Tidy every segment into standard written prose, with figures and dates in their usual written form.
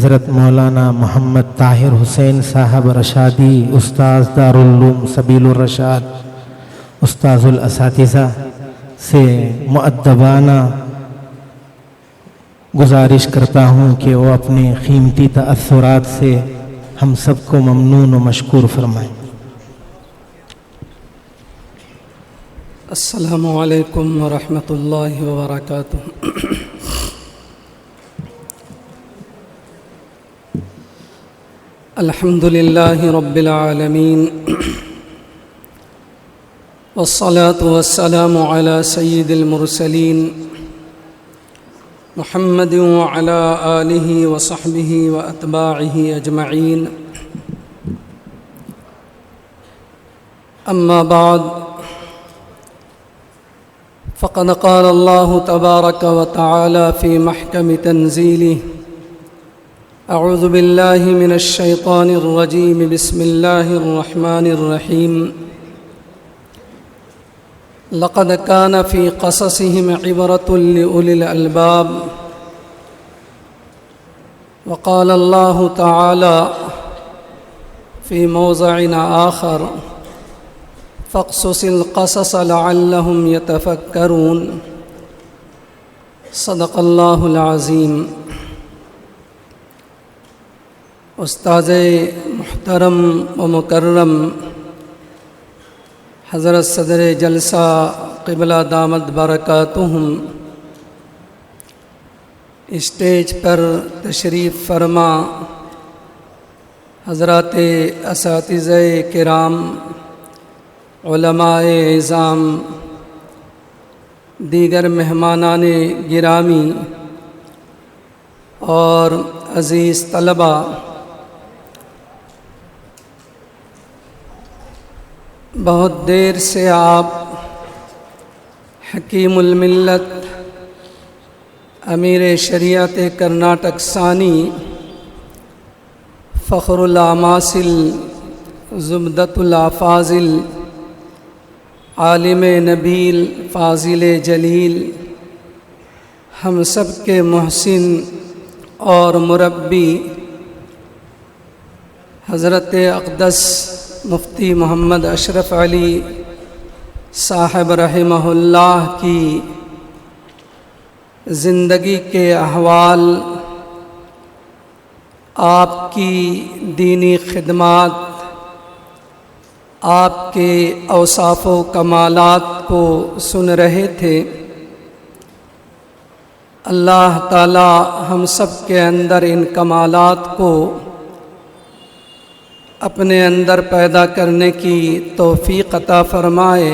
حضرت مولانا محمد طاہر حسین صاحب رشادی استاذ دارالعلوم سبیل الرشاد استاذ الاساتذہ سے مؤدبانہ گزارش کرتا ہوں کہ وہ اپنے قیمتی تأثرات سے ہم سب کو ممنون و مشکور فرمائیں۔ السلام علیکم ورحمۃ اللہ وبرکاتہ۔ الحمد للہ رب العالمین والصلاة والسلام علی سید المرسلین محمد وعلى آلہ وصحبہ واتباعہ اجمعین، اما بعد فقد قال اللہ تبارک وتعالی فی محکم تنزیلہ اعوذ باللہ من الشیطان الرجیم بسم اللہ الرحمن الرحیم لقد كان في قصصهم عبرة لأولي الألباب وقال الله تعالى في موضع آخر فاقصص القصص لعلهم يتفكرون صدق الله العظیم۔ استاذ محترم و مکرم حضرت صدر جلسہ قبلہ دامت برکاتہم، اسٹیج پر تشریف فرما حضرات اساتذہ کرام، علماء اعظام، دیگر مہمانان گرامی اور عزیز طلباء، بہت دیر سے آپ حکیم الملت امیر شریعت کرناٹک ثانی فخر الاماثل زبدۃ الافاضل عالم نبیل فاضل جلیل، ہم سب کے محسن اور مربی حضرت اقدس مفتی محمد اشرف علی صاحب رحمہ اللہ کی زندگی کے احوال، آپ کی دینی خدمات، آپ کے اوصاف و کمالات کو سن رہے تھے۔ اللہ تعالی ہم سب کے اندر ان کمالات کو اپنے اندر پیدا کرنے کی توفیق عطا فرمائے۔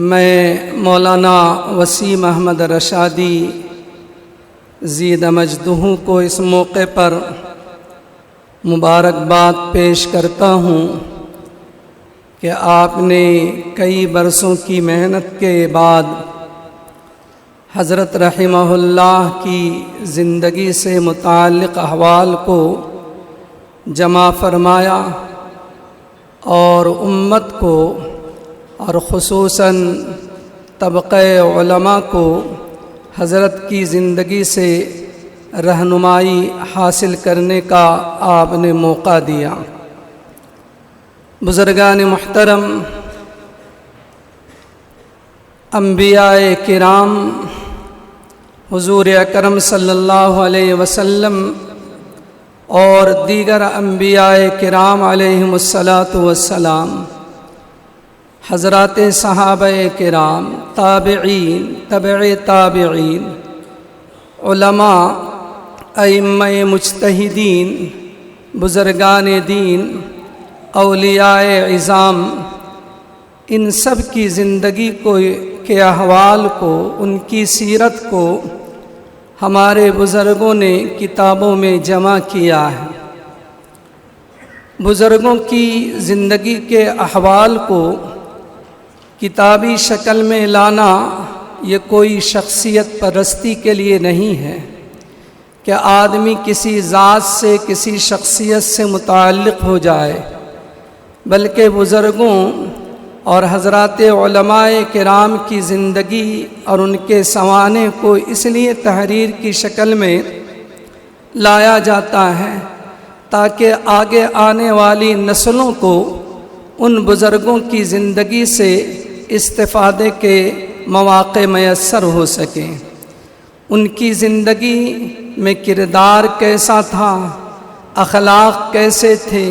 میں مولانا وسیم احمد رشادی زید مجدہ کو اس موقع پر مبارکباد پیش کرتا ہوں کہ آپ نے کئی برسوں کی محنت کے بعد حضرت رحمہ اللہ کی زندگی سے متعلق احوال کو جمع فرمایا اور امت کو اور خصوصاً طبقہ علماء کو حضرت کی زندگی سے رہنمائی حاصل کرنے کا آپ نے موقع دیا۔ بزرگان محترم، انبیاء کرام حضور اکرم صلی اللہ علیہ وسلم اور دیگر انبیاء کرام علیہم الصلاۃ والسلام، حضرات صحابہ کرام، تابعین، تبع تابعین، علماء، ائمہ مجتہدین، بزرگان دین، اولیاء عظام، ان سب کی زندگی کے احوال کو، ان کی سیرت کو ہمارے بزرگوں نے کتابوں میں جمع کیا ہے۔ بزرگوں کی زندگی کے احوال کو کتابی شکل میں لانا یہ کوئی شخصیت پرستی کے لیے نہیں ہے کہ آدمی کسی ذات سے، کسی شخصیت سے متعلق ہو جائے، بلکہ بزرگوں اور حضرات علماء کرام کی زندگی اور ان کے سوانح کو اس لیے تحریر کی شکل میں لایا جاتا ہے تاکہ آگے آنے والی نسلوں کو ان بزرگوں کی زندگی سے استفادے کے مواقع میسر ہو سکیں۔ ان کی زندگی میں کردار کیسا تھا، اخلاق کیسے تھے،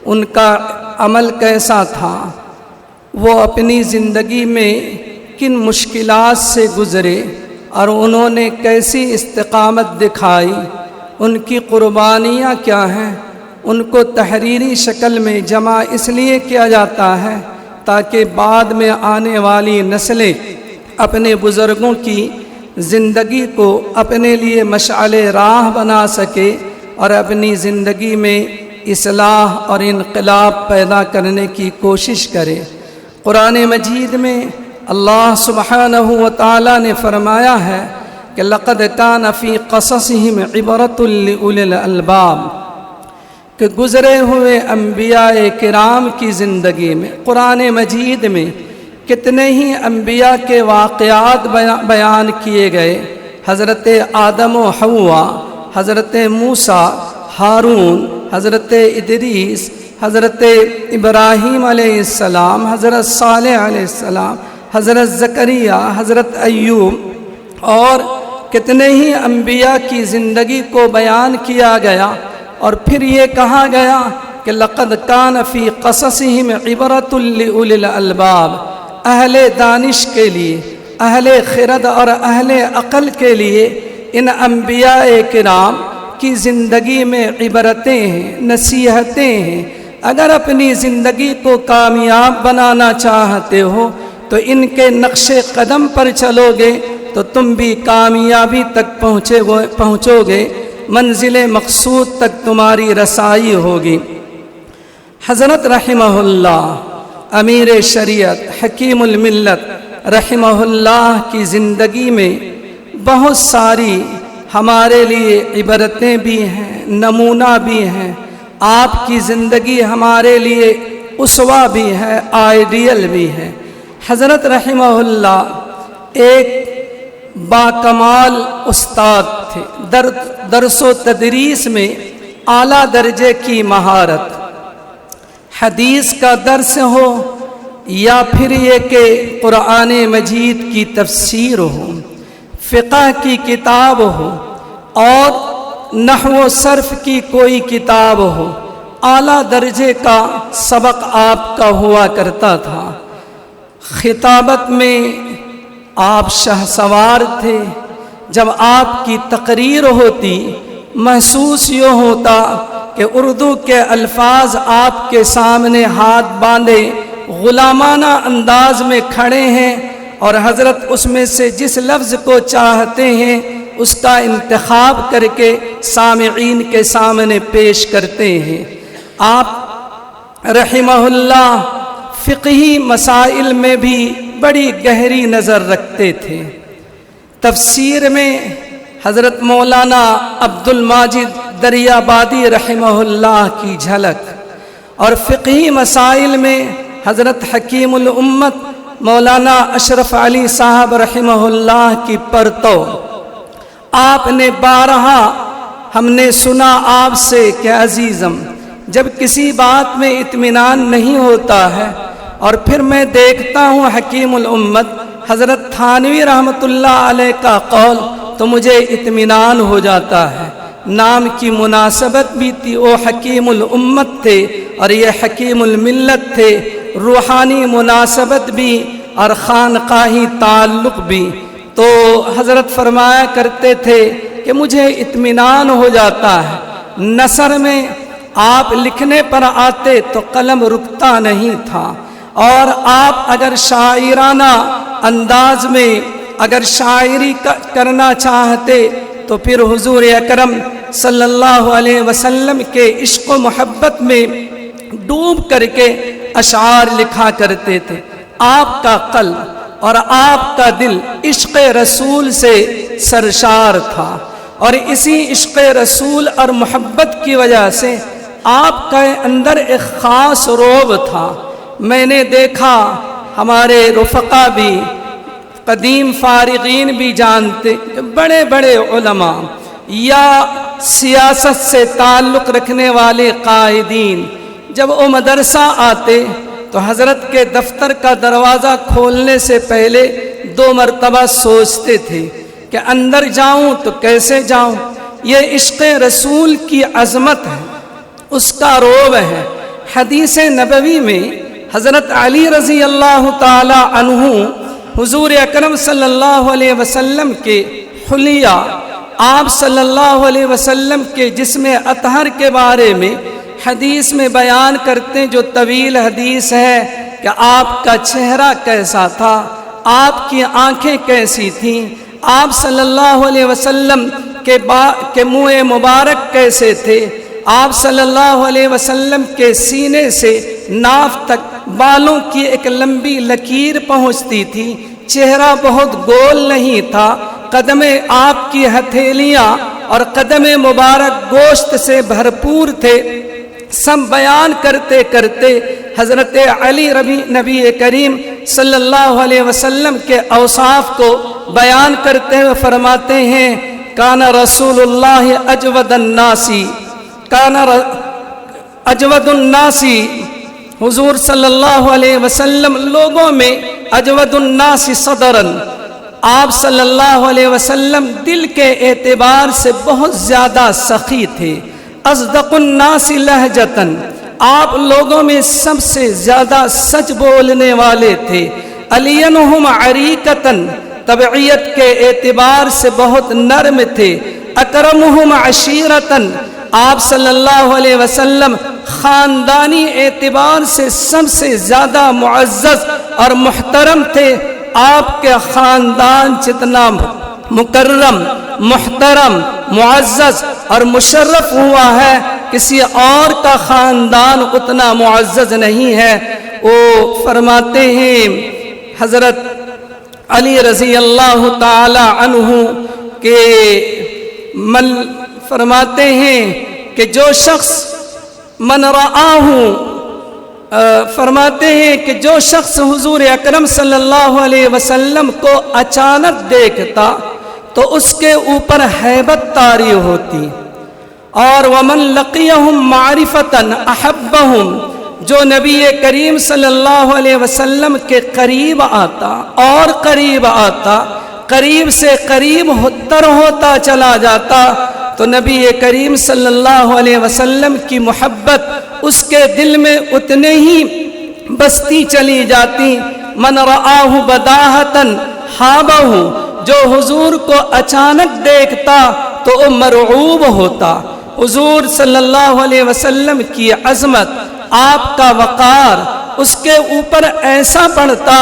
ان کا عمل کیسا تھا، وہ اپنی زندگی میں کن مشکلات سے گزرے اور انہوں نے کیسی استقامت دکھائی، ان کی قربانیاں کیا ہیں، ان کو تحریری شکل میں جمع اس لیے کیا جاتا ہے تاکہ بعد میں آنے والی نسلیں اپنے بزرگوں کی زندگی کو اپنے لیے مشعل راہ بنا سکے اور اپنی زندگی میں اصلاح اور انقلاب پیدا کرنے کی کوشش کرے۔ قرآن مجید میں اللہ سبحانہ و تعالی نے فرمایا ہے کہ لقد کان فی قصصہم عبرۃ لأولی الالباب، کہ گزرے ہوئے انبیاء کرام کی زندگی میں قرآن مجید میں کتنے ہی انبیاء کے واقعات بیان کیے گئے۔ حضرت آدم و حوا، حضرت موسیٰ، ہارون، حضرت ادریس، حضرت ابراہیم علیہ السلام، حضرت صالح علیہ السلام، حضرت زکریا، حضرت ایوب، اور کتنے ہی انبیاء کی زندگی کو بیان کیا گیا، اور پھر یہ کہا گیا کہ لقد کان فی قصصہم عبرۃ لأولی الالباب، اہل دانش کے لیے، اہل خرد اور اہل عقل کے لیے ان انبیاء کرام کی زندگی میں عبرتیں ہیں، نصیحتیں ہیں۔ اگر اپنی زندگی کو کامیاب بنانا چاہتے ہو تو ان کے نقش قدم پر چلو گے تو تم بھی کامیابی تک پہنچو گے، منزل مقصود تک تمہاری رسائی ہوگی۔ حضرت رحمہ اللہ امیر شریعت حکیم الملت رحمہ اللہ کی زندگی میں بہت ساری ہمارے لیے عبرتیں بھی ہیں، نمونہ بھی ہیں۔ آپ کی زندگی ہمارے لیے اسوہ بھی ہے، آئیڈیل بھی ہے۔ حضرت رحمہ اللہ ایک باکمال استاد تھے، درس و تدریس میں اعلیٰ درجے کی مہارت، حدیث کا درس ہو یا پھر یہ کہ قرآن مجید کی تفسیر ہو، فقہ کی کتاب ہو اور نحو و صرف کی کوئی کتاب ہو، اعلیٰ درجے کا سبق آپ کا ہوا کرتا تھا۔ خطابت میں آپ شہسوار تھے۔ جب آپ کی تقریر ہوتی محسوس یہ ہوتا کہ اردو کے الفاظ آپ کے سامنے ہاتھ باندھے غلامانہ انداز میں کھڑے ہیں اور حضرت اس میں سے جس لفظ کو چاہتے ہیں اس کا انتخاب کر کے سامعین کے سامنے پیش کرتے ہیں۔ آپ رحمہ اللہ فقہی مسائل میں بھی بڑی گہری نظر رکھتے تھے۔ تفسیر میں حضرت مولانا عبد الماجد دریابادی رحمہ اللہ کی جھلک، اور فقہی مسائل میں حضرت حکیم الامت مولانا اشرف علی صاحب رحمہ اللہ کی پرتو۔ آپ نے بارہا ہم نے سنا آپ سے کہ عزیزم، جب کسی بات میں اطمینان نہیں ہوتا ہے، اور پھر میں دیکھتا ہوں حکیم الامت حضرت تھانوی رحمۃ اللہ علیہ کا قول، تو مجھے اطمینان ہو جاتا ہے۔ نام کی مناسبت بھی تھی، وہ حکیم الامت تھے اور یہ حکیم الملت تھے، روحانی مناسبت بھی اور خانقاہی تعلق بھی۔ تو حضرت فرمایا کرتے تھے کہ مجھے اطمینان ہو جاتا ہے۔ نثر میں آپ لکھنے پر آتے تو قلم رکتا نہیں تھا، اور آپ اگر شاعرانہ انداز میں اگر شاعری کرنا چاہتے تو پھر حضور اکرم صلی اللہ علیہ وسلم کے عشق و محبت میں ڈوب کر کے اشعار لکھا کرتے تھے۔ آپ کا قلب اور آپ کا دل عشق رسول سے سرشار تھا، اور اسی عشق رسول اور محبت کی وجہ سے آپ کے اندر ایک خاص روب تھا میں نے دیکھا ہمارے رفقا بھی قدیم فارغین بھی جانتے کہ بڑے بڑے علماء یا سیاست سے تعلق رکھنے والے قائدین جب وہ مدرسہ آتے تو حضرت کے دفتر کا دروازہ کھولنے سے پہلے 2 مرتبہ سوچتے تھے کہ اندر جاؤں تو کیسے جاؤں. یہ عشق رسول کی عظمت ہے، اس کا روب ہے. حدیث نبوی میں حضرت علی رضی اللہ تعالی عنہ حضور اکرم صلی اللہ علیہ وسلم کے حلیہ، آپ صلی اللہ علیہ وسلم کے جسم اطہر کے بارے میں حدیث میں بیان کرتے جو طویل حدیث ہے کہ آپ کا چہرہ کیسا تھا، آپ کی آنکھیں کیسی تھیں، آپ صلی اللہ علیہ وسلم کے منہ مبارک کیسے تھے، آپ صلی اللہ علیہ وسلم کے سینے سے ناف تک بالوں کی ایک لمبی لکیر پہنچتی تھی، چہرہ بہت گول نہیں تھا، قدم آپ کی ہتھیلیاں اور قدم مبارک گوشت سے بھرپور تھے. سب بیان کرتے کرتے حضرت علی نبی کریم صلی اللہ علیہ وسلم کے اوصاف کو بیان کرتے ہوئے فرماتے ہیں کان رسول اللہ اجود الناسی، حضور صلی اللہ علیہ وسلم لوگوں میں اجود الناس صدراً، آپ صلی اللہ علیہ وسلم دل کے اعتبار سے بہت زیادہ سخی تھے. اصدق الناس لہجتاً، آپ لوگوں میں سب سے زیادہ سچ بولنے والے تھے. الینہم عریقتاً، طبعیت کے اعتبار سے بہت نرم تھے. اکرمہم عشیرتاً، آپ صلی اللہ علیہ وسلم خاندانی اعتبار سے سب سے زیادہ معزز اور محترم تھے. آپ کے خاندان جتنا مکرم، محترم، معزز اور مشرف ہوا ہے، کسی اور کا خاندان اتنا معزز نہیں ہے. وہ فرماتے ہیں حضرت علی رضی اللہ تعالی عنہ کہ فرماتے ہیں کہ جو شخص من رآہ، فرماتے ہیں کہ جو شخص حضور اکرم صلی اللہ علیہ وسلم کو اچانک دیکھتا تو اس کے اوپر ہیبت طاری ہوتی. اور ومن لقیہم معرفتاً احبہم، جو نبی کریم صلی اللہ علیہ وسلم کے قریب آتا اور قریب آتا، قریب سے قریب تر ہوتا چلا جاتا، تو نبی کریم صلی اللہ علیہ وسلم کی محبت اس کے دل میں اتنے ہی بستی چلی جاتی. من رآہ بداہتاً حابہ، جو حضور کو اچانک دیکھتا تو وہ مرعوب ہوتا. حضور صلی اللہ علیہ وسلم کی عظمت، آپ کا وقار اس کے اوپر ایسا پڑتا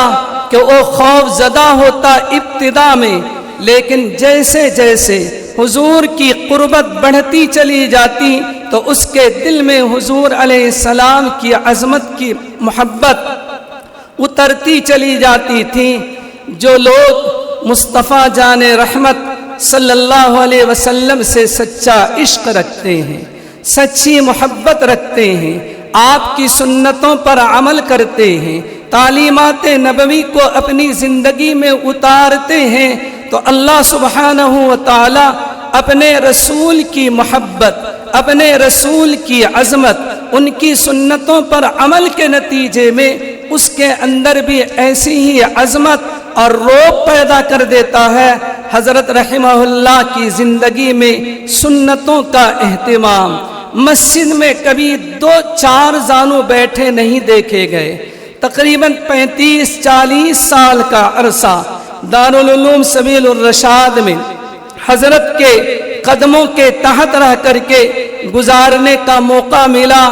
کہ وہ خوف زدہ ہوتا ابتدا میں، لیکن جیسے جیسے حضور کی قربت بڑھتی چلی جاتی تو اس کے دل میں حضور علیہ السلام کی عظمت کی محبت اترتی چلی جاتی تھی. جو لوگ مصطفیٰ جان رحمت صلی اللہ علیہ وسلم سے سچا عشق رکھتے ہیں، سچی محبت رکھتے ہیں، آپ کی سنتوں پر عمل کرتے ہیں، تعلیمات نبوی کو اپنی زندگی میں اتارتے ہیں، تو اللہ سبحانہ و تعالی اپنے رسول کی محبت، اپنے رسول کی عظمت، ان کی سنتوں پر عمل کے نتیجے میں اس کے اندر بھی ایسی ہی عظمت اور روب پیدا کر دیتا ہے. حضرت رحمہ اللہ کی زندگی میں سنتوں کا اہتمام، مسجد میں کبھی 2-4 زانو بیٹھے نہیں دیکھے گئے. تقریباً 35-40 سال کا عرصہ دارالعلوم سبیل الرشاد میں حضرت کے قدموں کے تحت رہ کر کے گزارنے کا موقع ملا،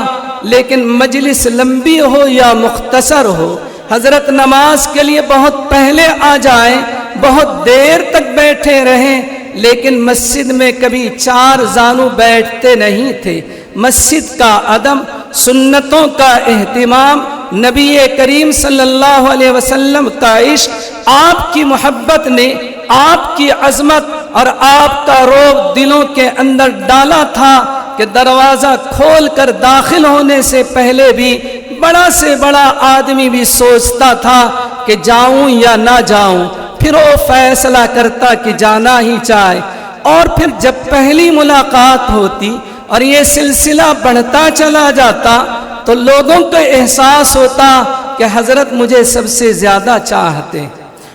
لیکن مجلس لمبی ہو یا مختصر ہو، حضرت نماز کے لیے بہت پہلے آ جائیں، بہت دیر تک بیٹھے رہیں، لیکن مسجد میں کبھی 4 زانو بیٹھتے نہیں تھے. مسجد کا ادب، سنتوں کا اہتمام، نبی کریم صلی اللہ علیہ وسلم کا عشق، آپ کی محبت نے آپ کی عظمت اور آپ کا روب دلوں کے اندر ڈالا تھا کہ دروازہ کھول کر داخل ہونے سے پہلے بھی بڑا سے بڑا آدمی بھی سوچتا تھا کہ جاؤں یا نہ جاؤں، پھر وہ فیصلہ کرتا کہ جانا ہی چاہے۔ اور پھر جب پہلی ملاقات ہوتی اور یہ سلسلہ بڑھتا چلا جاتا تو لوگوں کو احساس ہوتا کہ حضرت مجھے سب سے زیادہ چاہتے،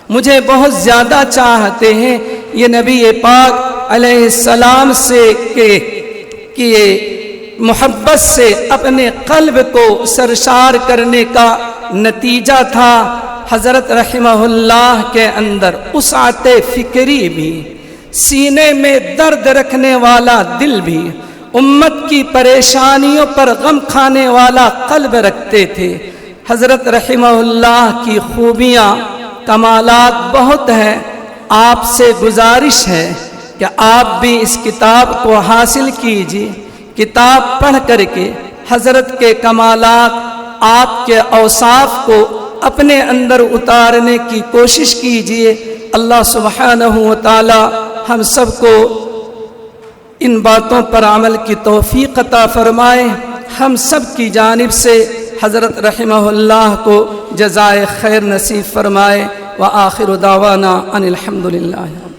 مجھے بہت زیادہ چاہتے ہیں۔ یہ نبی پاک علیہ السلام سے کہ محبت سے اپنے قلب کو سرشار کرنے کا نتیجہ تھا۔ حضرت رحمہ اللہ کے اندر وسعت فکری بھی، سینے میں درد رکھنے والا دل بھی، امت کی پریشانیوں پر غم کھانے والا قلب رکھتے تھے۔ حضرت رحمہ اللہ کی خوبیاں کمالات بہت ہیں۔ آپ سے گزارش ہے کہ آپ بھی اس کتاب کو حاصل کیجیے، کتاب پڑھ کر کے حضرت کے کمالات، آپ کے اوصاف کو اپنے اندر اتارنے کی کوشش کیجیے۔ اللہ سبحانہ و تعالی ہم سب کو ان باتوں پر عمل کی توفیق عطا فرمائے۔ ہم سب کی جانب سے حضرت رحمہ اللہ کو جزائے خیر نصیب فرمائے۔ وآخر دعوانا ان الحمد للہ۔